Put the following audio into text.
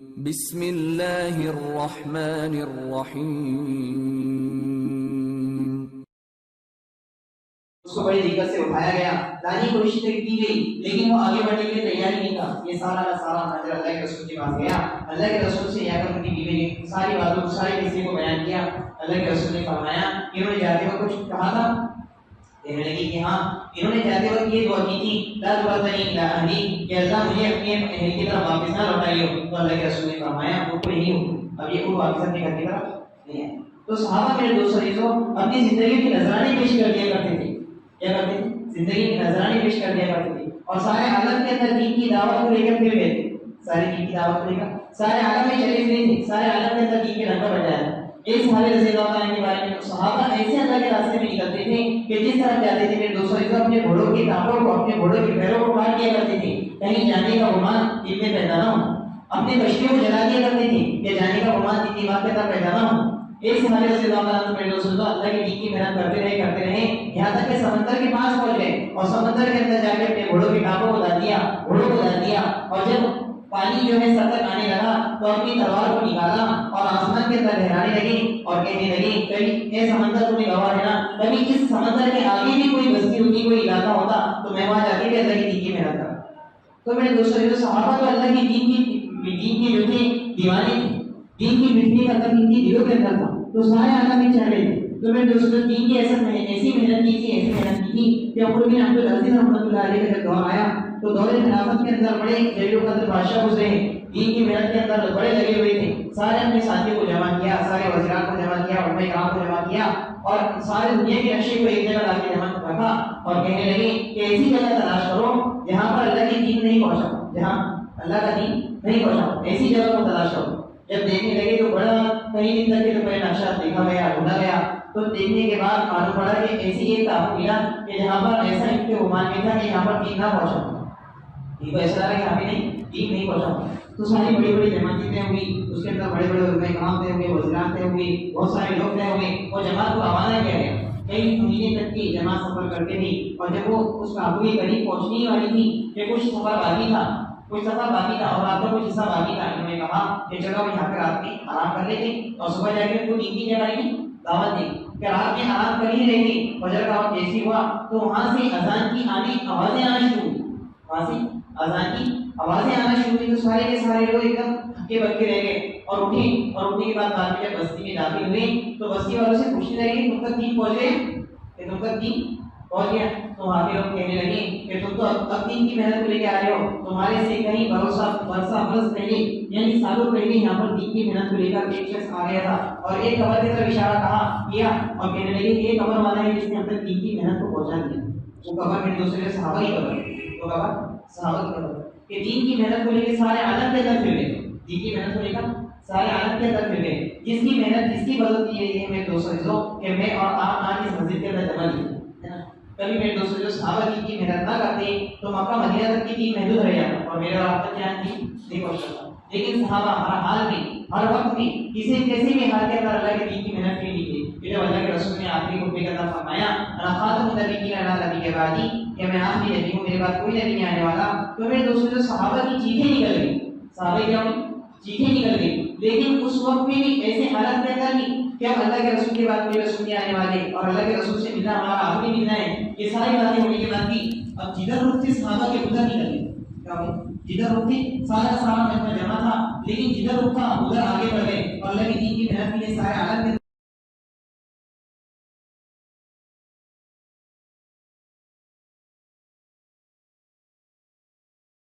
بسم اللہ الرحمن الرحیم۔ اس کو بڑی دقت سے اٹھایا گیا، لانے کی کوشش کی گئی، لیکن وہ آگے بڑھنے کے لیے تیار ہی نہیں تھا۔ یہ سارا کا سارا منظر اللہ کے رسول کے پاس گیا، اللہ کے رسول سے یا کر ان کی بیوی نے ساری باتوں کو سارے قصے کو بیان کیا۔ اللہ کے رسول نے فرمایا کہ انہوں نے جاتے وقت کچھ کہا تھا؟ کہنے لگی کہ ہاں، انہوں نے جاتے وقت یہ دعا کی تھی، لا تردنی الی اہلی، کہ اللہ مجھے اپنے اہل کی طرف واپس نہ لوٹائیو۔ تو اللہ کے رسول نے فرمایا وہ نہیں ہو، اب یہ کوئی واپس اپنے گھر کی طرف نہیں ہے۔ تو صحابہ میرے دوستوں عزیزوں اپنی زندگی کی نذرانے پیش کر دیا کرتے تھے، کیا کرتے تھے؟ زندگی کی نذرانے پیش کر دیا کرتے تھے، اور سارے عالم کے اندر دین کی دعوت کو لے کر پھر گئے تھے، سارے دین کی دعوت کو لے کر سارے عالم میں چلے پھرے تھے، سارے عالم کے اندر دین کے رنگ بجایا۔ ایک صحابی رضی اللہ عنہ کے بارے میں صحابہ ایسے اللہ کے راستے میں نکلتے تھے کہ جس طرح جاتے تھے میرے دوستوں عزیزوں اپنے گھوڑوں کی ٹانگوں کو، اپنے گھوڑوں کے پیروں کو کاٹ دیا کرتے تھے کہیں جانے کا گمان دل میں پیدا نہ ہو، اپنے کشتیوں کو جلا دیا کرتے تھے کہ جانے کا گمان دماغ کے اندر پیدا نہ ہو۔ ایک صحابی رضی اللہ عنہ میرے دوستوں اللہ کے دین کی محنت کرتے رہے یہاں تک کہ سمندر کے پاس پہنچ گئے، اور سمندر کے اندر جا کے اپنے گھوڑوں کی ٹانگوں کو ڈال دیا، اور جب پانی جو ہے سر تک آنے لگا تو اپنی تلوار کو نکالا اور آسمان کے اندر لہرانے لگی اور کہنے لگی کبھی اے سمندر تمہیں گواہ ہے نا، کبھی اس سمندر کے آگے بھی کوئی بستی ہوتی، کوئی علاقہ ہوتا تو میں وہاں جا کے بھی اللہ کی دین کی محنت کرتا۔ تو میرے دوستوں جو صحابہ تو اللہ کی دین کی جو تھے دیوانے تھے، دین کی مٹی کا قدر ان کی دلوں کے اندر تھا، تو سارے عالم میں چڑھ رہے تھے۔ تو میرے دوستوں دین کی ایسی محنت کی تھی کہ عمر بن عبد العزیز رحمۃ اللہ علیہ کا جب دور آیا تو دور خلافت کے اندر بڑے جلیل القدر بادشاہ گزرے ہیں، دین کی محنت کے اندر بڑے لگے ہوئے تھے، سارے اپنے ساتھیوں کو جمع کیا، سارے وزیران کو جمع کیا، علماء کرام کو جمع کیا، اور سارے دنیا کے نقشے کو ایک جگہ لا کے جمع رکھا اور کہنے لگے کہ ایسی جگہ تلاش کرو جہاں پر اللہ کی دین نہیں پہنچا، جہاں اللہ کا دین نہیں پہنچا، ایسی جگہ کو تلاش کرو۔ جب دیکھنے لگے تو بڑا کئی دن تک تو پہلے نقشہ دیکھا گیا، ڈھونڈا گیا، تو دیکھنے کے بعد معلوم پڑا کہ ایسی ایک تعاون ملا کہ جہاں پر ایسا ان کے گمان میں تھا کہ یہاں پر دین نہ پہنچا، ان کو ایسا لگا کہ ہمیں نہیں دین نہیں پہنچا۔ تو ساری بڑی بڑی جماعتیں طے ہوئی، اس کے اندر بڑے بڑے علماء کرام طے ہوئے، وزیران طے ہوئے، بہت سارے لوگ طے ہوئے، اور جماعت کو روانہ کیا گیا۔ کئی مہینے تک کی جماعت سفر کرتے تھی، اور جب وہ اس قابو کے قریب پہنچنے والی تھی کہ کچھ سفر باقی تھا اور رات کا کچھ حصہ باقی تھا، انہوں نے کہا کہ چلو یہاں پہ رات میں آرام کر لیتے اور صبح جا کے خود دین کی جگہ کی دعوت دی کہ رات میں آرام کر ہی رہے تھے۔ فجر کا وقت جیسے ہوا تو وہاں سے اذان کی آوازیں آنا شروع ہوئی، وہاں سے اذان کی آوازیں آنا شروع ہوئی، تو سارے کے سارے لوگ ایک دم ہکے بکے رہ گئے اور اٹھے کے بعد بعد میں جب بستی میں داخل ہوئے تو بستی والوں سے پوچھنے لگے تم تک دین پہنچ گئے، کہ تم تک دین پہنچ گیا؟ تو وہاں کے لوگ کہنے لگے کہ تم تو اب دین کی محنت کو لے کے آ رہے ہو، تمہارے سے کہیں برس پہلے یعنی سالوں پہلے یہاں پر دین کی محنت کو لے کر ایک شخص آ گیا تھا اور ایک قبر کی طرف اشارہ کیا اور کہنے لگے کہ یہ قبر والا ہے جس نے ہم تک دین کی محنت کو پہنچا دیا۔ وہ قبر میرے دوسرے صحابہ کی قبر، وہ قبر صحابہ کی قبر کہ دین کی محنت کو لے کے سارے عالم کے اندر پھر گئے، دین کی محنت کو لے کر سارے عالم کے اندر پھر گئے، جس کی محنت جس کی بدولت یہ ہے میرے دوستوں کہ میں اور آپ آج اس مسجد کے اندر جمع ہوئے۔ کبھی میرے دوستوں جو صحابہ کی محنت نہ کرتے تو مکہ مدینہ تک کی دین محدود رہ جاتا اور میرے اور آپ تک جان کی نہیں پہنچ سکتا، لیکن صحابہ ہر حال میں ہر وقت میں کسی بھی حال کے اندر اللہ کے دین کی محنت نہیں کی۔ جب اللہ کے رسول نے آخری خطبے کے اندر فرمایا انا خاتم النبیین لا نبی کے بعدی، کہ میں آخری نبی ہوں، میرے بعد کوئی نبی نہیں آنے والا، تو میرے دوستوں جو صحابہ کی چیخیں نکل گئی، صحابہ کیا ہوئی؟ چیخیں نکل گئی، لیکن اس وقت میں بھی ایسے حالت کے اندر نہیں کہ اب اللہ کے رسول کے بعد کوئی رسول نہیں آنے والے اور اللہ کے رسول سے ملنا ہمارا آخری ملنا ہے، یہ ساری باتیں ہونے کے بعد بھی اب جدھر رخ تھی صحابہ کے ادھر نکل گئے، کیا ہوئی؟ جدھر رخ تھی سارا کا سارا مجمع جمع تھا، لیکن جدھر رخ تھا ادھر آگے بڑھ گئے اور اللہ کی دین کی محنت کے لیے سارے عالم کے